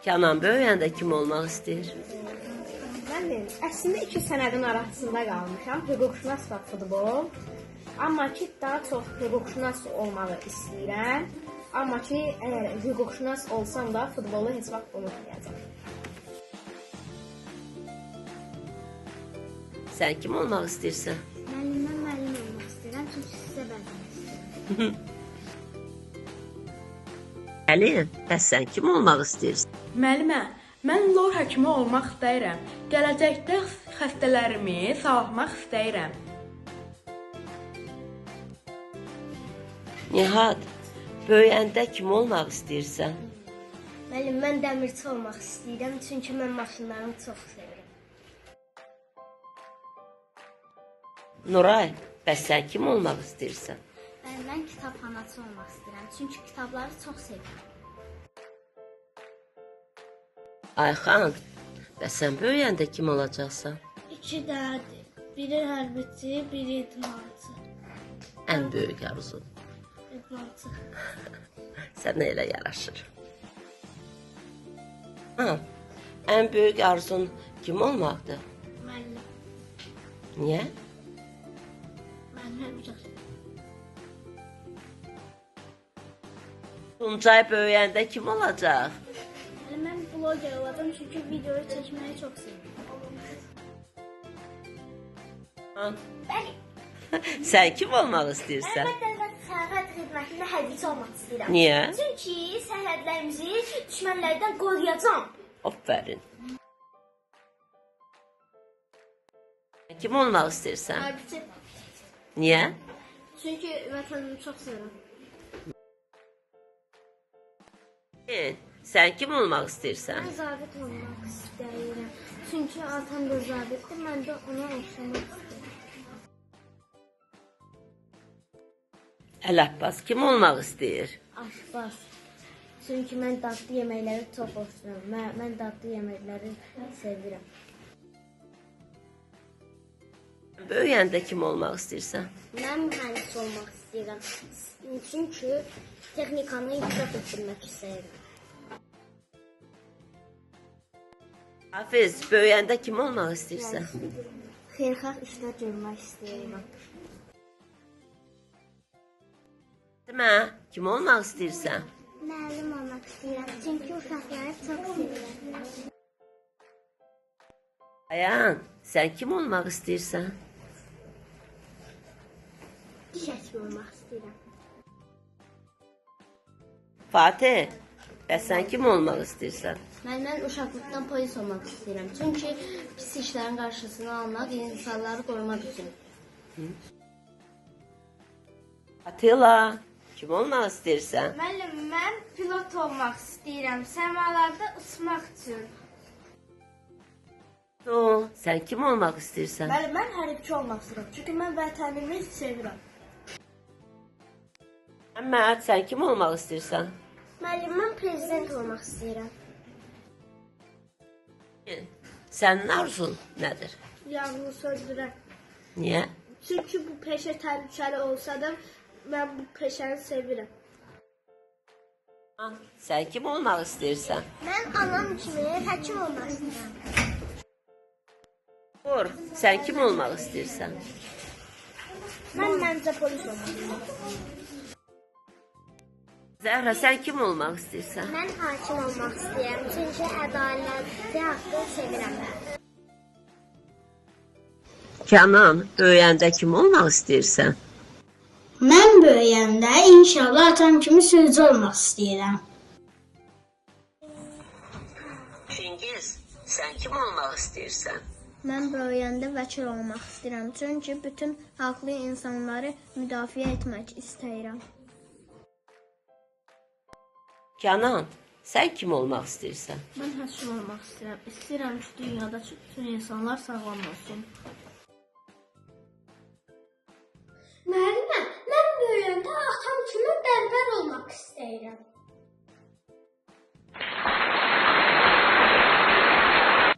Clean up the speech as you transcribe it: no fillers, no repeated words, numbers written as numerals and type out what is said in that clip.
Kənan böyüyəndə kim olmaq istəyir? Mən əslində iki sənədin arasında qalmışam. Hüquqşünas və futbol. Amma ki daha çox hüquqşünas olmağı istəyirəm. Amma ki əgər hüquqşünas olsam da futbolu heç vaxt unutmayacağam. Sən kim olmaq istəyirsən? Müəllim olmaq istəyirəm çünki sizə bənzəyirəm. Əli, bəs sən kim olmaq istəyirsən? Müəllimə, mən lor həkimi olmaq istəyirəm. Gələcəkdə xəstələrimi sağaltmaq istəyirəm. Nihat, böyüyəndə kim olmaq istəyirsən? Müəllim, mən dəmirçi olmaq istəyirəm çünki mən maşınlarını çox sevirəm. Nuray, bəs sən kim olmaq istəyirsən? Mən kitabxanaçı olmaq istəyirəm çünki kitabları çox sevirəm. Ayxan, bəs sən böyüyəndə kim olacaqsan? İki dərdir. Biri hərbiçi, biri idmançı. Ən böyük arzun. İdmançı. Sənə elə yaraşır. Ha, ən böyük arzun kim olmaqdır? Müəllim. Niyə? Mən həmişə Tuncay böyüyəndə kim olacaq? Mən bloger olacağım çünki videoyu çəkməyi çox sevirəm. Ha? Bəli. Sən kim olmaq istəyirsən? Mən sərhəd xidmətində hərbiçi olmaq istəyirəm. Niyə? Çünki sərhədlərimizi düşmənlərdən qoruyacağam. Aferin. Kim olmaq istəyirsən? Hərbiçi. Niyə? Çünki vətənimi çox sevirəm. Sən kim olmaq istəyirsən? Mən zabit olmaq istəyirəm. Çünki atam da zabitdir, mən də ona oxşamaq istəyirəm. Əl-Abbas kim olmaq istəyir? Aşbaz. Çünki mən dadlı yeməkləri çox xoşlayıram. Mən dadlı yeməkləri sevirəm. Böyüyəndə kim olmaq istəyirsən? Mən mühəndis olmaq istəyirəm. Çünki texnikanı inkişaf etdirmək istəyirəm. Hafiz, böyüyəndə kim olmaq istəyirsən? Xeyirxah işlər görmək istəyirəm. Demə, kim olmaq istəyirsən? Müəllim olmaq istəyirəm. Çünki uşaqları çox sevirəm. Ayan, sən kim olmaq istəyirsən? Diş həkimi olmaq istəyirəm. Fatih, bəs sən kim olmaq istəyirsən? Mən uşaqlıqdan polis olmaq istəyirəm. Çünki pis işlərin qarşısını almaq, insanları qorumaq üçün. Atilla, kim olmaq istəyirsən? Müəllim, mən pilot olmaq istəyirəm. Səmalarda uçmaq üçün. Sən kim olmaq istəyirsən? Müəllim, mən hərbiçi olmaq istəyirəm. Çünki mən vətənimi sevirəm. Əhməd, sən kim olmaq istəyirsən? Müəllim, mən prezident olmaq istəyirəm. Sənin arzun nədir? Yanğını söndürəm. Niyə? Çünki bu peşə təhlükəli olsa da mən bu peşəni sevirəm. Sən kim olmaq istəyirsən? Mən anam kimi həkim olmaq istəyirəm. Sən kim olmaq istəyirsən? Mən məncə polis olmaq istəyirəm. Zəhra, sən kim olmaq istəyirsən? Mən hakim olmaq istəyirəm. Çünki ədalətli haqqı sevirəm. Kənan, böyüyəndə kim olmaq istəyirsən? Mən böyüyəndə inşallah atam kimi sürücü olmaq istəyirəm. Çingiz, sən kim olmaq istəyirsən? Mən böyüyəndə vəkil olmaq istəyirəm. Çünki bütün haqlı insanları müdafiə etmək istəyirəm. Kənan, sən kim olmaq istəyirsən? Mən həkim olmaq istəyirəm. İstəyirəm ki, dünyada bütün insanlar sağlam olsun. Müəllimə, mən böyüyəndə atam kimi bərbər olmaq istəyirəm.